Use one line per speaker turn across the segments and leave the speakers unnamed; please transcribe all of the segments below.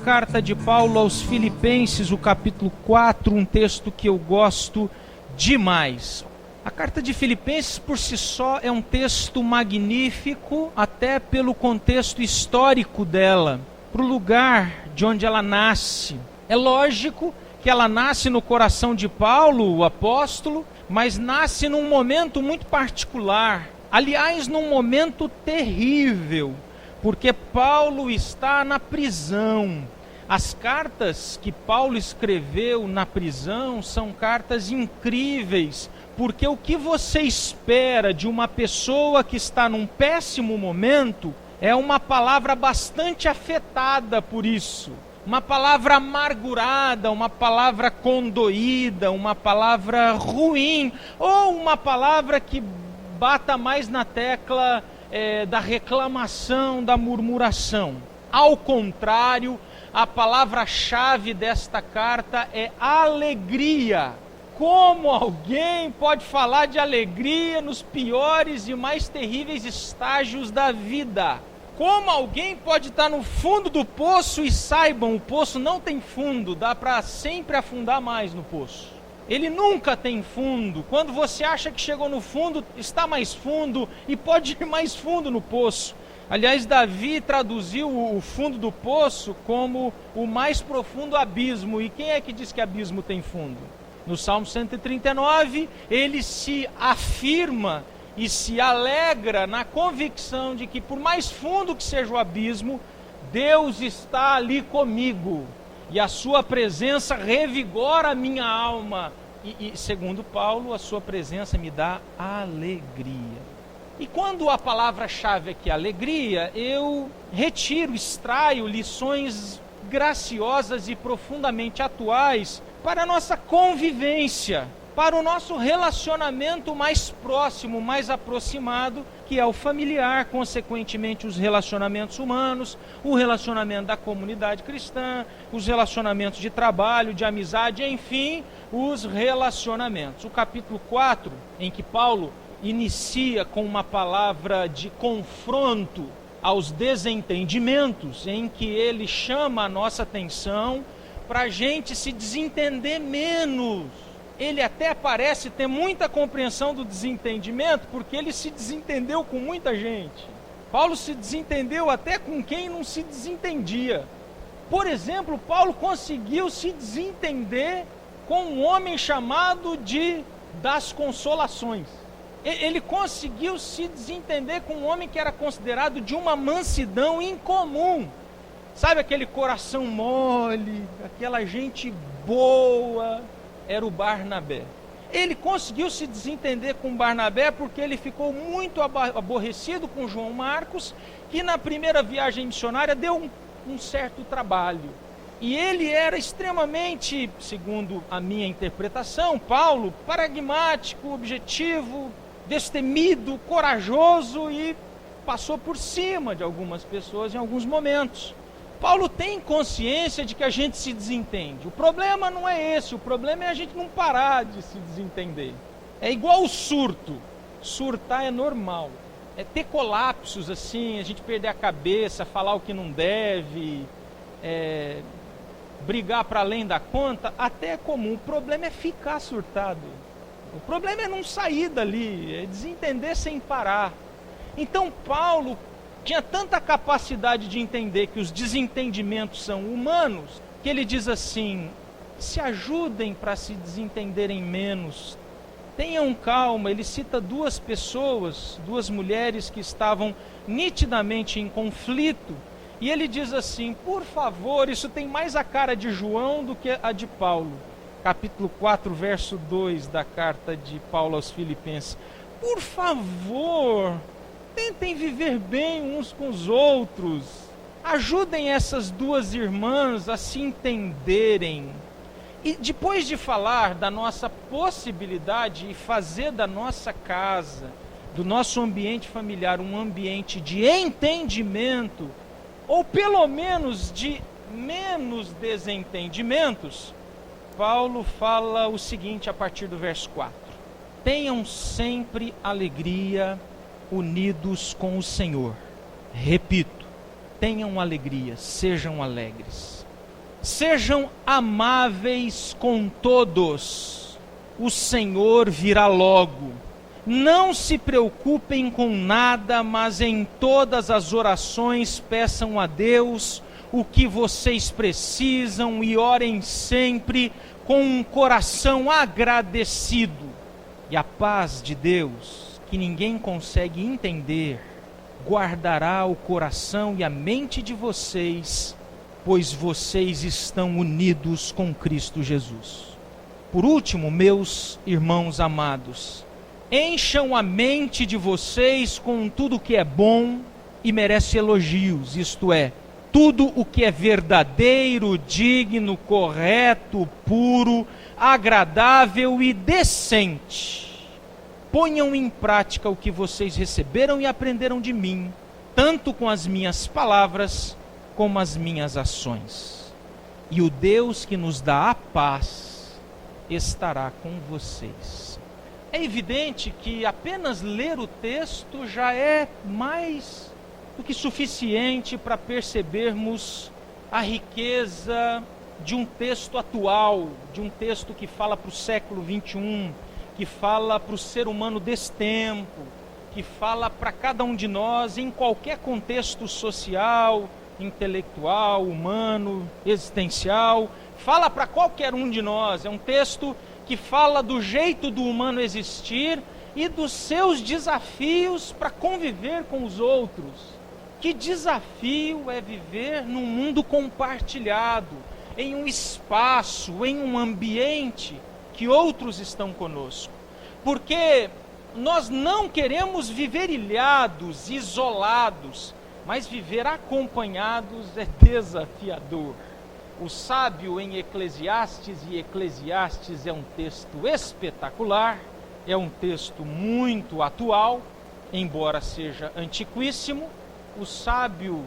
carta de Paulo aos Filipenses, o capítulo 4, um texto que eu gosto demais. A carta de Filipenses por si só é um texto magnífico, até pelo contexto histórico dela, para o lugar de onde ela nasce. É lógico que ela nasce no coração de Paulo, o apóstolo, mas nasce num momento muito particular. Aliás, num momento terrível, porque Paulo está na prisão. As cartas que Paulo escreveu na prisão são cartas incríveis, porque o que você espera de uma pessoa que está num péssimo momento é uma palavra bastante afetada por isso. Uma palavra amargurada, uma palavra condoída, uma palavra ruim, ou uma palavra que bata mais na tecla da reclamação, da murmuração. Ao contrário, a palavra-chave desta carta é alegria. Como alguém pode falar de alegria nos piores e mais terríveis estágios da vida? Como alguém pode estar no fundo do poço e saibam, o poço não tem fundo, dá para sempre afundar mais no poço. Ele nunca tem fundo. Quando você acha que chegou no fundo, está mais fundo e pode ir mais fundo no poço. Aliás, Davi traduziu o fundo do poço como o mais profundo abismo. E quem é que diz que abismo tem fundo? No Salmo 139, ele se afirma e se alegra na convicção de que, por mais fundo que seja o abismo, Deus está ali comigo. E a sua presença revigora a minha alma. E segundo Paulo, a sua presença me dá alegria. E quando a palavra-chave aqui é alegria, eu extraio lições graciosas e profundamente atuais para a nossa convivência, para o nosso relacionamento mais próximo, mais aproximado, que é o familiar, consequentemente os relacionamentos humanos, o relacionamento da comunidade cristã, os relacionamentos de trabalho, de amizade, enfim, os relacionamentos. O capítulo 4, em que Paulo inicia com uma palavra de confronto aos desentendimentos, em que ele chama a nossa atenção para a gente se desentender menos. Ele até parece ter muita compreensão do desentendimento, porque ele se desentendeu com muita gente. Paulo se desentendeu até com quem não se desentendia. Por exemplo, Paulo conseguiu se desentender com um homem chamado das Consolações. Ele conseguiu se desentender com um homem que era considerado de uma mansidão incomum. Sabe aquele coração mole, aquela gente boa? Era o Barnabé. Ele conseguiu se desentender com Barnabé porque ele ficou muito aborrecido com João Marcos, que na primeira viagem missionária deu um certo trabalho. E ele era extremamente, segundo a minha interpretação, Paulo, pragmático, objetivo, destemido, corajoso e passou por cima de algumas pessoas em alguns momentos. Paulo tem consciência de que a gente se desentende. O problema não é esse, o problema é a gente não parar de se desentender. É igual o surto. Surtar é normal. É ter colapsos assim, a gente perder a cabeça, falar o que não deve, brigar para além da conta, até é comum. O problema é ficar surtado. O problema é não sair dali, é desentender sem parar. Então Paulo tinha tanta capacidade de entender que os desentendimentos são humanos, que ele diz assim: se ajudem para se desentenderem menos, tenham calma. Ele cita duas pessoas, duas mulheres que estavam nitidamente em conflito, e ele diz assim: por favor, isso tem mais a cara de João do que a de Paulo. Capítulo 4, verso 2 da carta de Paulo aos Filipenses. Por favor, tentem viver bem uns com os outros. Ajudem essas duas irmãs a se entenderem. E depois de falar da nossa possibilidade e fazer da nossa casa, do nosso ambiente familiar, um ambiente de entendimento, ou pelo menos de menos desentendimentos, Paulo fala o seguinte a partir do verso 4. Tenham sempre alegria unidos com o Senhor. Repito, tenham alegria, sejam alegres. Sejam amáveis com todos, o Senhor virá logo. Não se preocupem com nada, mas em todas as orações peçam a Deus o que vocês precisam e orem sempre com um coração agradecido. E a paz de Deus, que ninguém consegue entender, guardará o coração e a mente de vocês, pois vocês estão unidos com Cristo Jesus. Por último, meus irmãos amados, encham a mente de vocês com tudo que é bom e merece elogios, isto é, tudo o que é verdadeiro, digno, correto, puro, agradável e decente. Ponham em prática o que vocês receberam e aprenderam de mim, tanto com as minhas palavras como as minhas ações. E o Deus que nos dá a paz estará com vocês. É evidente que apenas ler o texto já é mais do que suficiente para percebermos a riqueza de um texto atual, de um texto que fala para o século 21, que fala para o ser humano desse tempo, que fala para cada um de nós em qualquer contexto social, intelectual, humano, existencial, fala para qualquer um de nós. É um texto que fala do jeito do humano existir e dos seus desafios para conviver com os outros. Que desafio é viver num mundo compartilhado, em um espaço, em um ambiente que outros estão conosco. Porque nós não queremos viver ilhados, isolados, mas viver acompanhados é desafiador. O sábio em Eclesiastes, e Eclesiastes é um texto espetacular, é um texto muito atual, embora seja antiquíssimo. O sábio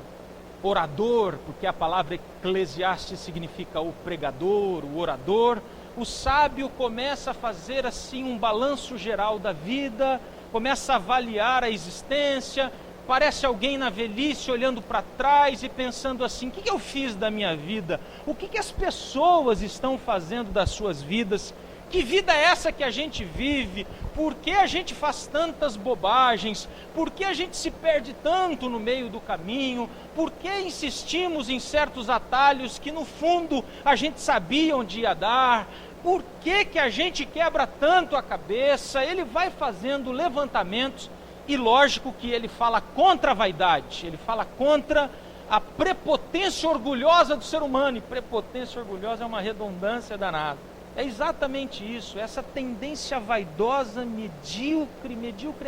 orador, porque a palavra Eclesiastes significa o pregador, o orador, o sábio começa a fazer assim um balanço geral da vida, começa a avaliar a existência, parece alguém na velhice olhando para trás e pensando assim: o que eu fiz da minha vida? O que as pessoas estão fazendo das suas vidas? Que vida é essa que a gente vive? Por que a gente faz tantas bobagens? Por que a gente se perde tanto no meio do caminho? Por que insistimos em certos atalhos que no fundo a gente sabia onde ia dar? Por que a gente quebra tanto a cabeça? Ele vai fazendo levantamentos e lógico que ele fala contra a vaidade, ele fala contra a prepotência orgulhosa do ser humano, e prepotência orgulhosa é uma redundância danada. É exatamente isso, essa tendência vaidosa, medíocre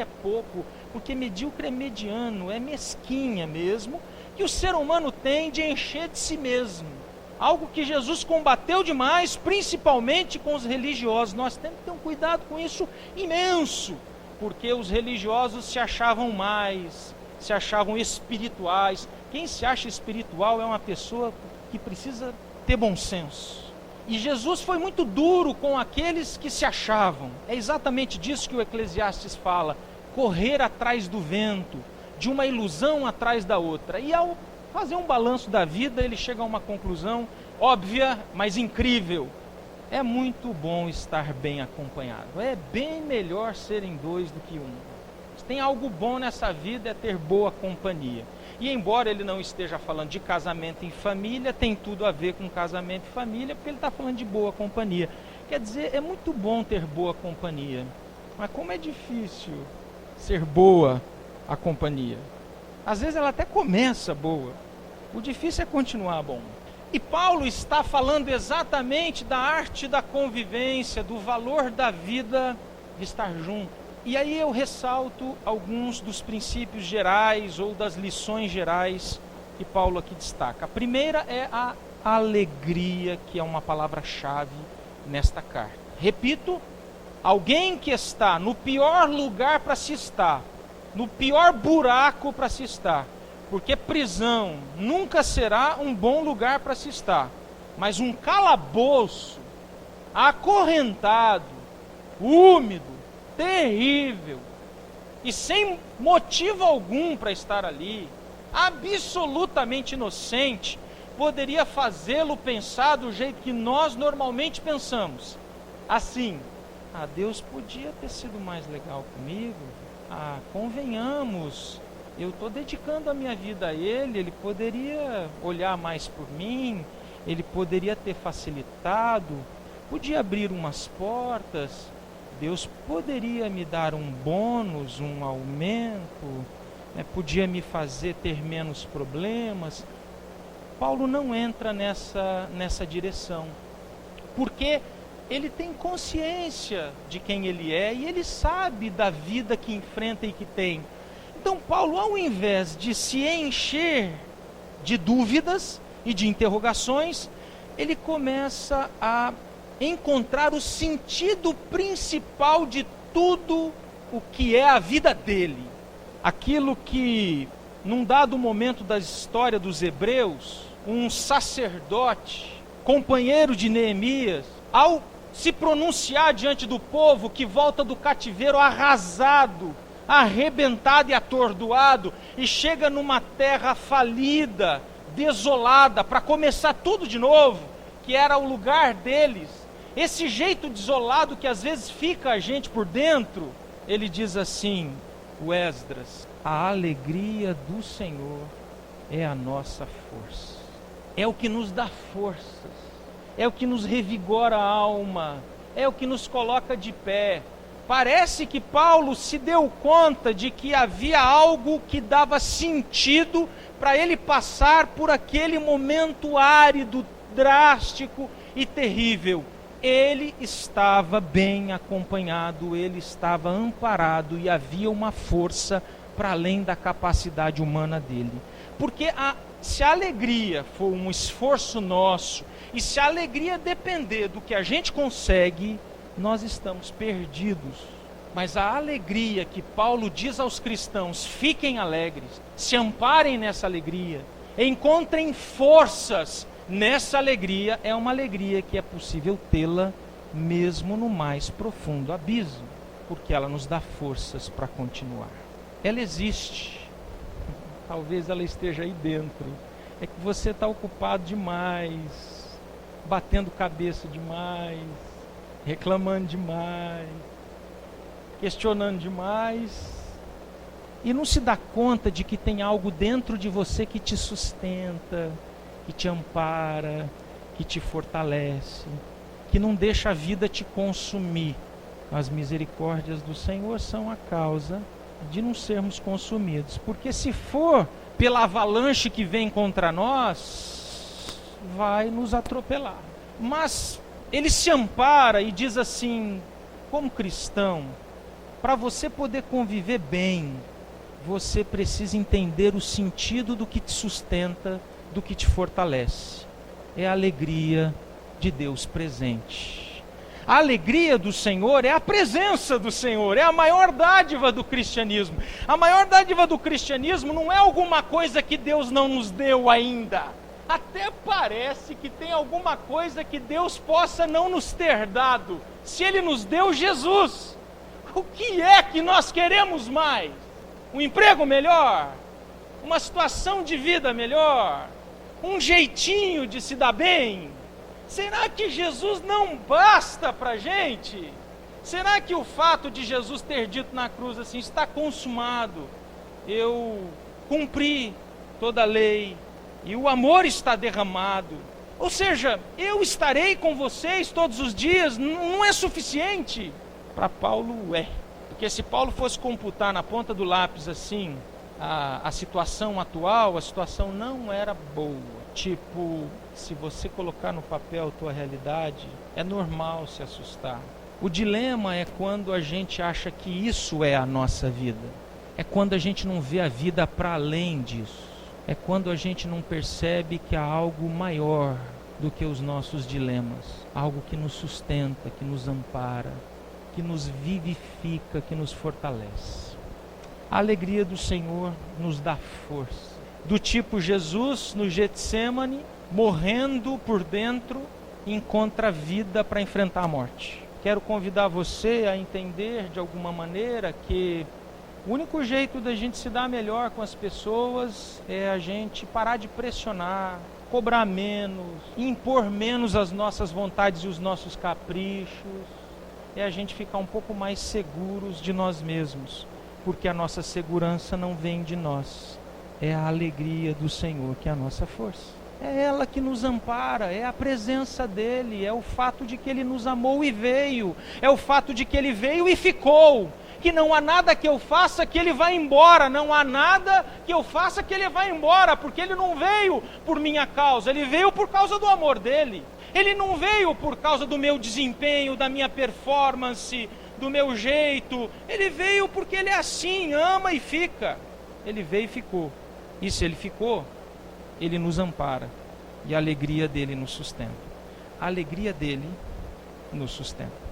é pouco, porque medíocre é mediano, é mesquinha mesmo, que o ser humano tem de encher de si mesmo. Algo que Jesus combateu demais, principalmente com os religiosos. Nós temos que ter um cuidado com isso imenso, porque os religiosos se achavam mais, se achavam espirituais. Quem se acha espiritual é uma pessoa que precisa ter bom senso. E Jesus foi muito duro com aqueles que se achavam. É exatamente disso que o Eclesiastes fala: correr atrás do vento, de uma ilusão atrás da outra. E ao fazer um balanço da vida, ele chega a uma conclusão óbvia, mas incrível: é muito bom estar bem acompanhado. É bem melhor serem dois do que um. Se tem algo bom nessa vida é ter boa companhia. E embora ele não esteja falando de casamento em família, tem tudo a ver com casamento e família, porque ele está falando de boa companhia. Quer dizer, é muito bom ter boa companhia, mas como é difícil ser boa a companhia. Às vezes ela até começa boa, o difícil é continuar bom. E Paulo está falando exatamente da arte da convivência, do valor da vida de estar junto. E aí eu ressalto alguns dos princípios gerais ou das lições gerais que Paulo aqui destaca. A primeira é a alegria, que é uma palavra-chave nesta carta. Repito, alguém que está no pior lugar para se estar, no pior buraco para se estar, porque prisão nunca será um bom lugar para se estar, mas um calabouço, acorrentado, úmido, terrível, e sem motivo algum para estar ali, absolutamente inocente, poderia fazê-lo pensar do jeito que nós normalmente pensamos. Assim, Deus podia ter sido mais legal comigo. Convenhamos, eu estou dedicando a minha vida a Ele poderia olhar mais por mim, Ele poderia ter facilitado, podia abrir umas portas, Deus poderia me dar um bônus, um aumento, podia me fazer ter menos problemas. Paulo não entra nessa direção, porque ele tem consciência de quem ele é e ele sabe da vida que enfrenta e que tem. Então Paulo, ao invés de se encher de dúvidas e de interrogações, ele começa a encontrar o sentido principal de tudo o que é a vida dele. Aquilo que, num dado momento da história dos hebreus, um sacerdote, companheiro de Neemias, ao se pronunciar diante do povo que volta do cativeiro arrasado, arrebentado e atordoado, e chega numa terra falida, desolada, para começar tudo de novo, que era o lugar deles, esse jeito desolado que às vezes fica a gente por dentro, ele diz assim, o Esdras: a alegria do Senhor é a nossa força, é o que nos dá forças, é o que nos revigora a alma, é o que nos coloca de pé. Parece que Paulo se deu conta de que havia algo que dava sentido para ele passar por aquele momento árido, drástico e terrível. Ele estava bem acompanhado, ele estava amparado e havia uma força para além da capacidade humana dele. Porque se a alegria for um esforço nosso, e se a alegria depender do que a gente consegue, nós estamos perdidos. Mas a alegria que Paulo diz aos cristãos: fiquem alegres, se amparem nessa alegria, encontrem forças nessa alegria, é uma alegria que é possível tê-la mesmo no mais profundo abismo, porque ela nos dá forças para continuar. Ela existe, talvez ela esteja aí dentro, é que você está ocupado demais, batendo cabeça demais, reclamando demais, questionando demais, e não se dá conta de que tem algo dentro de você que te sustenta, que te ampara, que te fortalece, que não deixa a vida te consumir. As misericórdias do Senhor são a causa de não sermos consumidos, porque se for pela avalanche que vem contra nós, vai nos atropelar. Mas ele se ampara e diz assim: como cristão, para você poder conviver bem, você precisa entender o sentido do que te sustenta, do que te fortalece. É a alegria de Deus presente. A alegria do Senhor é a presença do Senhor, é a maior dádiva do cristianismo. A maior dádiva do cristianismo não é alguma coisa que Deus não nos deu ainda. Até parece que tem alguma coisa que Deus possa não nos ter dado. Se Ele nos deu Jesus, o que é que nós queremos mais? Um emprego melhor? Uma situação de vida melhor? Um jeitinho de se dar bem? Será que Jesus não basta para a gente? Será que o fato de Jesus ter dito na cruz assim: está consumado, eu cumpri toda a lei e o amor está derramado, ou seja, eu estarei com vocês todos os dias, não é suficiente? Para Paulo é, porque se Paulo fosse computar na ponta do lápis assim a situação atual, a situação não era boa. Tipo, se você colocar no papel a tua realidade, é normal se assustar. O dilema é quando a gente acha que isso é a nossa vida. É quando a gente não vê a vida para além disso. É quando a gente não percebe que há algo maior do que os nossos dilemas. Algo que nos sustenta, que nos ampara, que nos vivifica, que nos fortalece. A alegria do Senhor nos dá força. Do tipo Jesus no Getsêmani, morrendo por dentro, encontra vida para enfrentar a morte. Quero convidar você a entender de alguma maneira que o único jeito da gente se dar melhor com as pessoas é a gente parar de pressionar, cobrar menos, impor menos as nossas vontades e os nossos caprichos, é a gente ficar um pouco mais seguros de nós mesmos, porque a nossa segurança não vem de nós, é a alegria do Senhor que é a nossa força. É ela que nos ampara, é a presença dEle, é o fato de que Ele nos amou e veio, é o fato de que Ele veio e ficou, que não há nada que eu faça que Ele vá embora, não há nada que eu faça que Ele vá embora, porque Ele não veio por minha causa, Ele veio por causa do amor dEle, Ele não veio por causa do meu desempenho, da minha performance, do meu jeito, Ele veio porque Ele é assim, ama e fica, Ele veio e ficou, e se Ele ficou, Ele nos ampara, e a alegria dEle nos sustenta. A alegria dEle nos sustenta.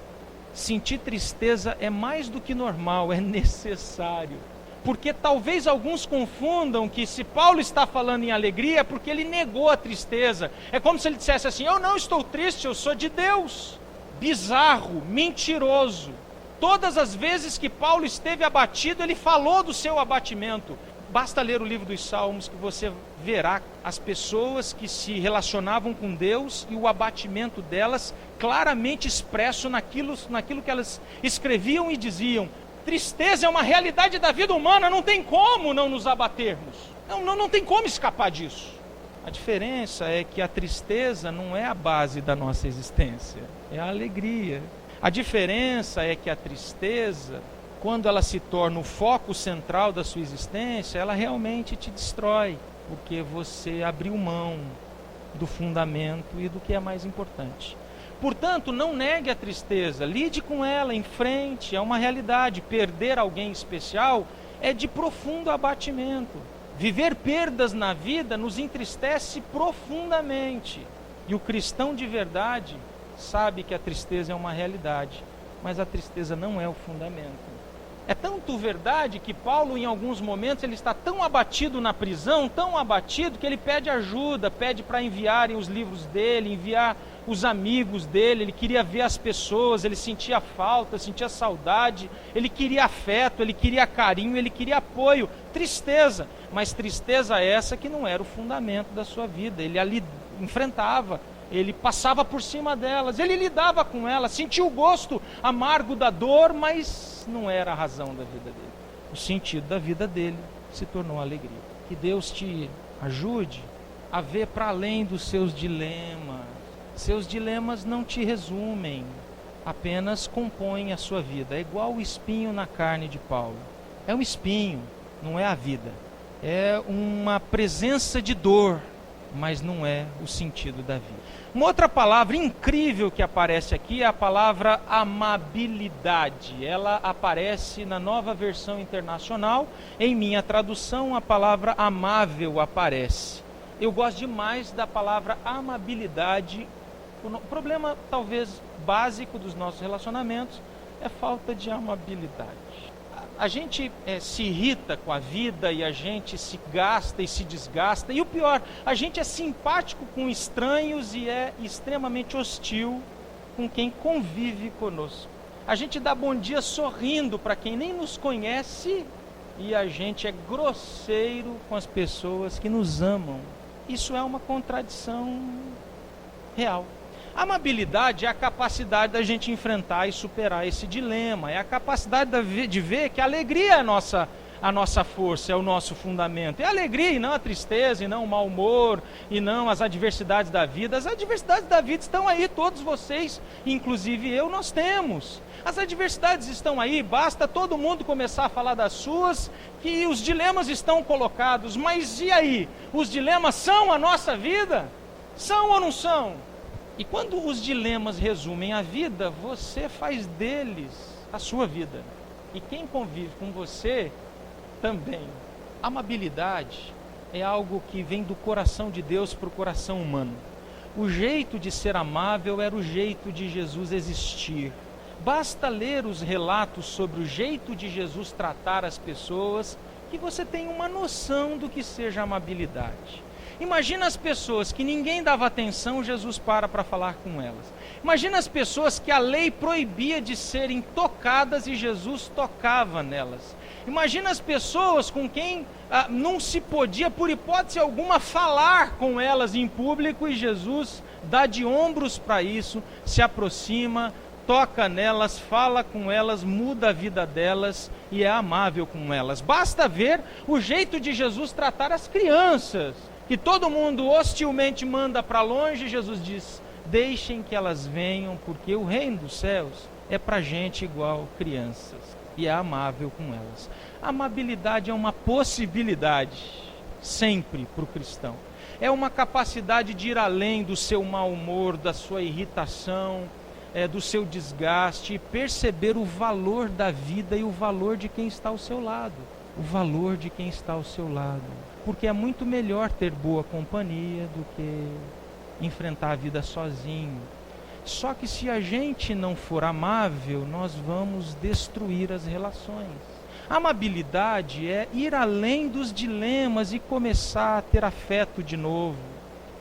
Sentir tristeza é mais do que normal, é necessário. Porque talvez alguns confundam que se Paulo está falando em alegria é porque ele negou a tristeza. É como se ele dissesse assim, eu não estou triste, eu sou de Deus. Bizarro, mentiroso. Todas as vezes que Paulo esteve abatido, ele falou do seu abatimento. Basta ler o livro dos Salmos que você verá as pessoas que se relacionavam com Deus e o abatimento delas claramente expresso naquilo que elas escreviam e diziam. Tristeza é uma realidade da vida humana, não tem como não nos abatermos. Não tem como escapar disso. A diferença é que a tristeza não é a base da nossa existência, é a alegria. A diferença é que a tristeza, quando ela se torna o foco central da sua existência, ela realmente te destrói, porque você abriu mão do fundamento e do que é mais importante. Portanto, não negue a tristeza, lide com ela, enfrente, é uma realidade. Perder alguém especial é de profundo abatimento. Viver perdas na vida nos entristece profundamente. E o cristão de verdade sabe que a tristeza é uma realidade, mas a tristeza não é o fundamento. É tanto verdade que Paulo, em alguns momentos, ele está tão abatido na prisão, tão abatido, que ele pede ajuda, pede para enviarem os livros dele, enviar os amigos dele, ele queria ver as pessoas, ele sentia falta, sentia saudade, ele queria afeto, ele queria carinho, ele queria apoio, tristeza, mas tristeza essa que não era o fundamento da sua vida, ele ali enfrentava, ele passava por cima delas, ele lidava com elas, sentia o gosto amargo da dor, mas não era a razão da vida dele. O sentido da vida dele se tornou alegria. Que Deus te ajude a ver para além dos seus dilemas. Seus dilemas não te resumem, apenas compõem a sua vida. É igual o espinho na carne de Paulo. É um espinho, não é a vida. É uma presença de dor, mas não é o sentido da vida. Uma outra palavra incrível que aparece aqui é a palavra amabilidade. Ela aparece na Nova Versão Internacional. Em minha tradução, a palavra amável aparece. Eu gosto demais da palavra amabilidade. O problema, talvez, básico dos nossos relacionamentos é falta de amabilidade. A gente se irrita com a vida e a gente se gasta e se desgasta. E o pior, a gente é simpático com estranhos e é extremamente hostil com quem convive conosco. A gente dá bom dia sorrindo para quem nem nos conhece e a gente é grosseiro com as pessoas que nos amam. Isso é uma contradição real. A amabilidade é a capacidade da gente enfrentar e superar esse dilema, é a capacidade de ver que a alegria é a nossa força, é o nosso fundamento. É a alegria e não a tristeza, e não o mau humor, e não as adversidades da vida. As adversidades da vida estão aí, todos vocês, inclusive eu, nós temos. As adversidades estão aí, basta todo mundo começar a falar das suas, que os dilemas estão colocados. Mas e aí? Os dilemas são a nossa vida? São ou não são? E quando os dilemas resumem a vida, você faz deles a sua vida. E quem convive com você também. Amabilidade é algo que vem do coração de Deus para o coração humano. O jeito de ser amável era o jeito de Jesus existir. Basta ler os relatos sobre o jeito de Jesus tratar as pessoas, que você tem uma noção do que seja amabilidade. Imagina as pessoas que ninguém dava atenção, Jesus para falar com elas. Imagina as pessoas que a lei proibia de serem tocadas e Jesus tocava nelas. Imagina as pessoas com quem não se podia, por hipótese alguma, falar com elas em público, e Jesus dá de ombros para isso, se aproxima, toca nelas, fala com elas, muda a vida delas e é amável com elas. Basta ver o jeito de Jesus tratar as crianças, que todo mundo hostilmente manda para longe. Jesus diz: deixem que elas venham, porque o reino dos céus é para gente igual crianças, e é amável com elas. A amabilidade é uma possibilidade, sempre, para o cristão. É uma capacidade de ir além do seu mau humor, da sua irritação, do seu desgaste, e perceber o valor da vida e o valor de quem está ao seu lado. O valor de quem está ao seu lado. Porque é muito melhor ter boa companhia do que enfrentar a vida sozinho. Só que se a gente não for amável, nós vamos destruir as relações. A amabilidade é ir além dos dilemas e começar a ter afeto de novo.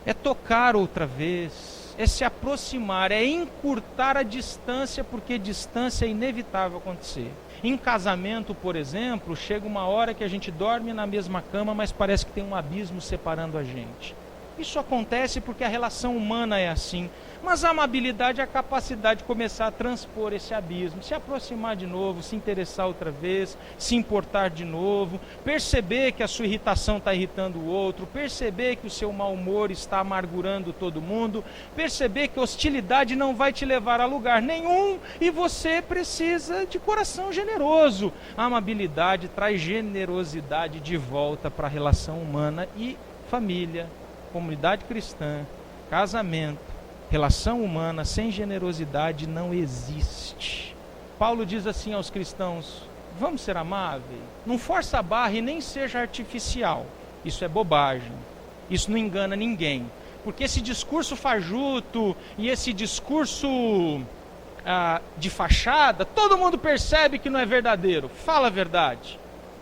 É tocar outra vez, é se aproximar, é encurtar a distância, porque distância é inevitável acontecer. Em casamento, por exemplo, chega uma hora que a gente dorme na mesma cama, mas parece que tem um abismo separando a gente. Isso acontece porque a relação humana é assim. Mas a amabilidade é a capacidade de começar a transpor esse abismo, se aproximar de novo, se interessar outra vez, se importar de novo, perceber que a sua irritação está irritando o outro, perceber que o seu mau humor está amargurando todo mundo, perceber que a hostilidade não vai te levar a lugar nenhum e você precisa de coração generoso. A amabilidade traz generosidade de volta para a relação humana e família, comunidade cristã, casamento. Relação humana sem generosidade não existe. Paulo diz assim aos cristãos: vamos ser amáveis, não força a barra e nem seja artificial. Isso é bobagem, isso não engana ninguém, porque esse discurso fajuto e esse discurso de fachada, todo mundo percebe que não é verdadeiro. Fala a verdade.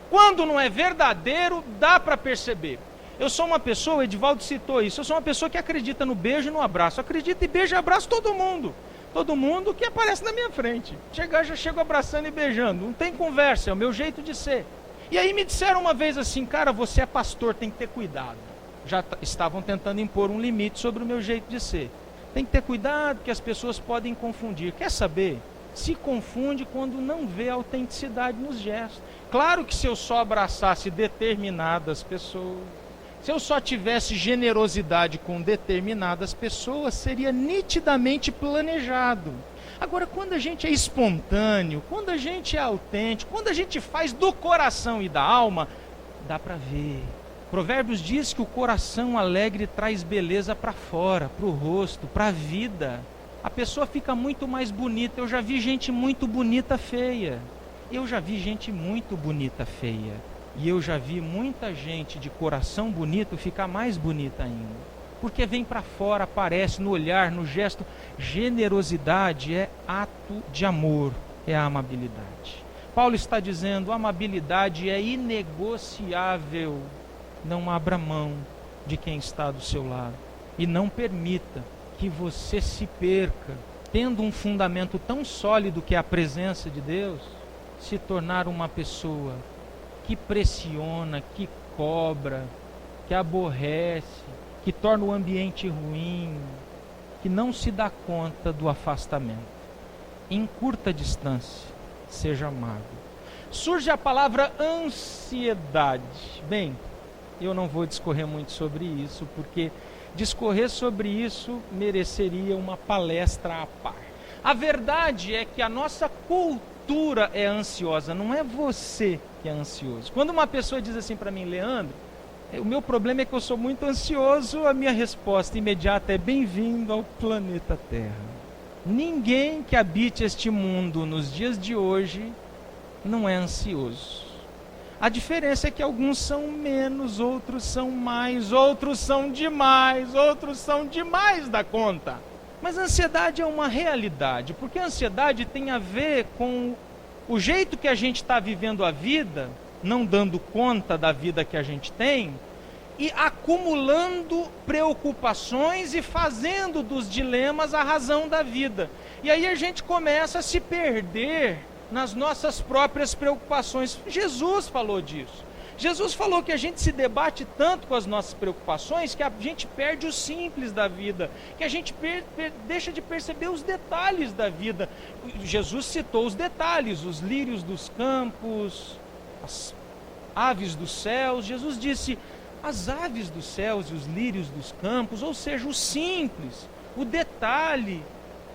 Quando não é verdadeiro, dá para perceber. Eu sou uma pessoa, o Edivaldo citou isso, eu sou uma pessoa que acredita no beijo e no abraço. Acredita e beija e abraça todo mundo. Todo mundo que aparece na minha frente. Chegar, já chego abraçando e beijando. Não tem conversa, é o meu jeito de ser. E aí me disseram uma vez assim: cara, você é pastor, tem que ter cuidado. Já estavam tentando impor um limite sobre o meu jeito de ser. Tem que ter cuidado, que as pessoas podem confundir. Quer saber? Se confunde quando não vê autenticidade nos gestos. Claro que se eu só abraçasse determinadas pessoas, se eu só tivesse generosidade com determinadas pessoas, seria nitidamente planejado. Agora, quando a gente é espontâneo, quando a gente é autêntico, quando a gente faz do coração e da alma, dá para ver. Provérbios diz que o coração alegre traz beleza para fora, para o rosto, para a vida. A pessoa fica muito mais bonita. Eu já vi gente muito bonita feia. Eu já vi gente muito bonita feia. E eu já vi muita gente de coração bonito ficar mais bonita ainda. Porque vem para fora, aparece no olhar, no gesto. Generosidade é ato de amor, é a amabilidade. Paulo está dizendo: a amabilidade é inegociável. Não abra mão de quem está do seu lado. E não permita que você se perca, tendo um fundamento tão sólido que é a presença de Deus, se tornar uma pessoa que pressiona, que cobra, que aborrece, que torna o ambiente ruim, que não se dá conta do afastamento. Em curta distância, seja amável. Surge a palavra ansiedade. Bem, eu não vou discorrer muito sobre isso, porque discorrer sobre isso mereceria uma palestra à par. A verdade é que a nossa cultura é ansiosa, não é você que é ansioso. Quando uma pessoa diz assim para mim: Leandro, o meu problema é que eu sou muito ansioso, a minha resposta imediata é: bem-vindo ao planeta Terra. Ninguém que habite este mundo nos dias de hoje não é ansioso. A diferença é que alguns são menos, outros são mais, outros são demais, outros são demais da conta. Mas a ansiedade é uma realidade, porque a ansiedade tem a ver com o jeito que a gente está vivendo a vida, não dando conta da vida que a gente tem, e acumulando preocupações e fazendo dos dilemas a razão da vida. E aí a gente começa a se perder nas nossas próprias preocupações. Jesus falou disso. Jesus falou que a gente se debate tanto com as nossas preocupações que a gente perde o simples da vida, que a gente deixa de perceber os detalhes da vida. Jesus citou os detalhes, os lírios dos campos, as aves dos céus. Jesus disse: as aves dos céus e os lírios dos campos, ou seja, o simples, o detalhe,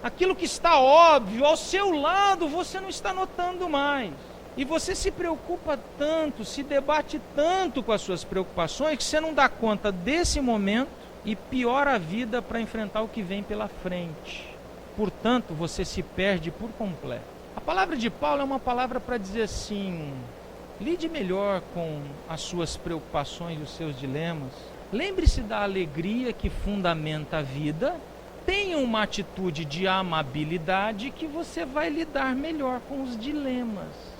aquilo que está óbvio, ao seu lado você não está notando mais. E você se preocupa tanto, se debate tanto com as suas preocupações, que você não dá conta desse momento e piora a vida para enfrentar o que vem pela frente. Portanto, você se perde por completo. A palavra de Paulo é uma palavra para dizer assim: lide melhor com as suas preocupações e os seus dilemas. Lembre-se da alegria que fundamenta a vida. Tenha uma atitude de amabilidade que você vai lidar melhor com os dilemas.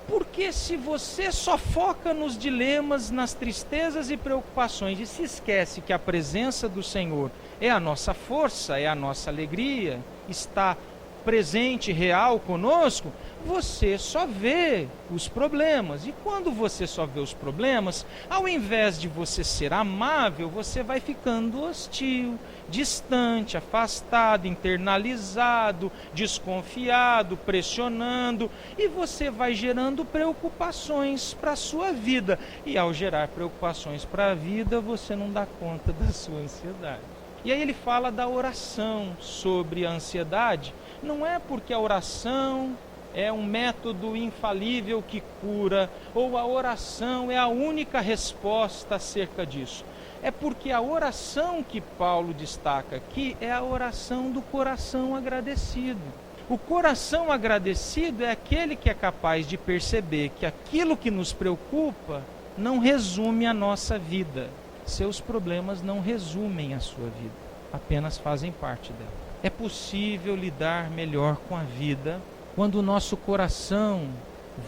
Porque se você só foca nos dilemas, nas tristezas e preocupações e se esquece que a presença do Senhor é a nossa força, é a nossa alegria, está presente, real conosco, você só vê os problemas. E quando você só vê os problemas, ao invés de você ser amável, você vai ficando hostil, distante, afastado, internalizado, desconfiado, pressionando, e você vai gerando preocupações para a sua vida. E ao gerar preocupações para a vida, você não dá conta da sua ansiedade. E aí ele fala da oração sobre a ansiedade. Não é porque a oração é um método infalível que cura, ou a oração é a única resposta acerca disso. É porque a oração que Paulo destaca aqui é a oração do coração agradecido. O coração agradecido é aquele que é capaz de perceber que aquilo que nos preocupa não resume a nossa vida. Seus problemas não resumem a sua vida, apenas fazem parte dela. É possível lidar melhor com a vida quando o nosso coração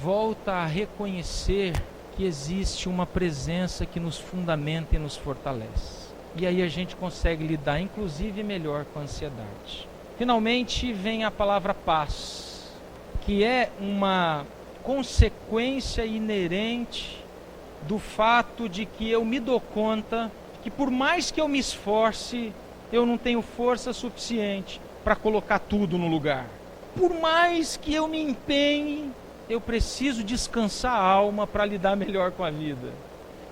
volta a reconhecer que existe uma presença que nos fundamenta e nos fortalece. E aí a gente consegue lidar, inclusive, melhor com a ansiedade. Finalmente vem a palavra paz, que é uma consequência inerente do fato de que eu me dou conta que por mais que eu me esforce, eu não tenho força suficiente para colocar tudo no lugar. Por mais que eu me empenhe, eu preciso descansar a alma para lidar melhor com a vida.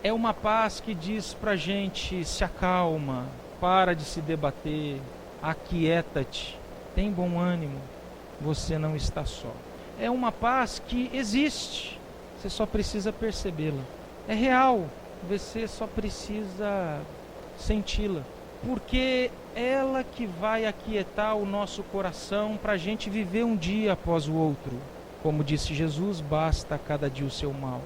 É uma paz que diz para a gente: se acalma, para de se debater, aquieta-te, tem bom ânimo, você não está só. É uma paz que existe, você só precisa percebê-la. É real, você só precisa senti-la. Porque ela que vai aquietar o nosso coração para a gente viver um dia após o outro. Como disse Jesus, basta cada dia o seu mal.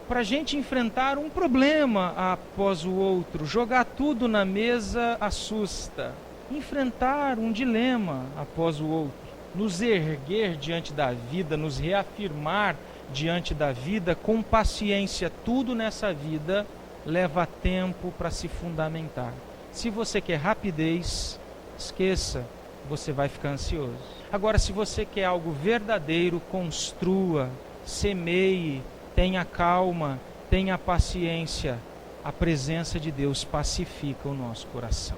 Para a gente enfrentar um problema após o outro, jogar tudo na mesa assusta. Enfrentar um dilema após o outro, nos erguer diante da vida, nos reafirmar diante da vida com paciência. Tudo nessa vida leva tempo para se fundamentar. Se você quer rapidez, esqueça, você vai ficar ansioso. Agora, se você quer algo verdadeiro, construa, semeie, tenha calma, tenha paciência. A presença de Deus pacifica o nosso coração.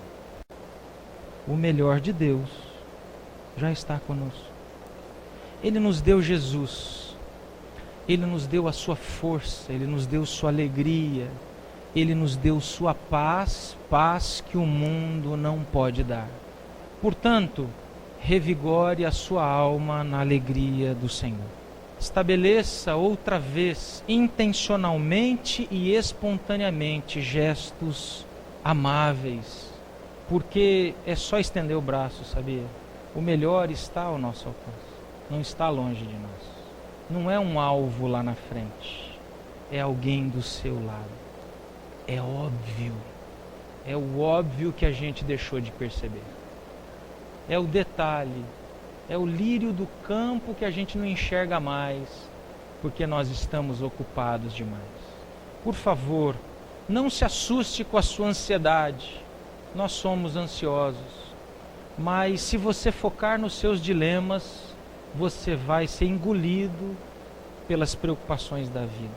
O melhor de Deus já está conosco. Ele nos deu Jesus, Ele nos deu a sua força, Ele nos deu sua alegria, Ele nos deu sua paz, paz que o mundo não pode dar. Portanto, revigore a sua alma na alegria do Senhor. Estabeleça outra vez, intencionalmente e espontaneamente, gestos amáveis, porque é só estender o braço, sabia? O melhor está ao nosso alcance, não está longe de nós. Não é um alvo lá na frente, é alguém do seu lado. É óbvio, é o óbvio que a gente deixou de perceber. É o detalhe, é o lírio do campo que a gente não enxerga mais, porque nós estamos ocupados demais. Por favor, Não se assuste com a sua ansiedade. Nós somos ansiosos. Mas se você focar nos seus dilemas, você vai ser engolido pelas preocupações da vida.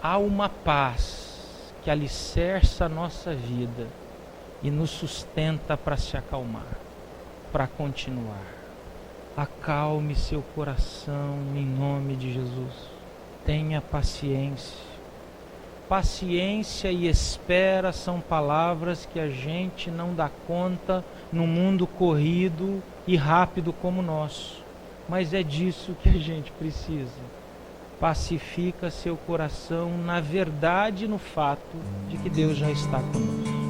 Há uma paz que alicerça a nossa vida e nos sustenta para se acalmar, para continuar. Acalme seu coração em nome de Jesus. Tenha paciência. Paciência e espera são palavras que a gente não dá conta num mundo corrido e rápido como o nosso. Mas é disso que a gente precisa. Pacifica seu coração na verdade e no fato de que Deus já está conosco.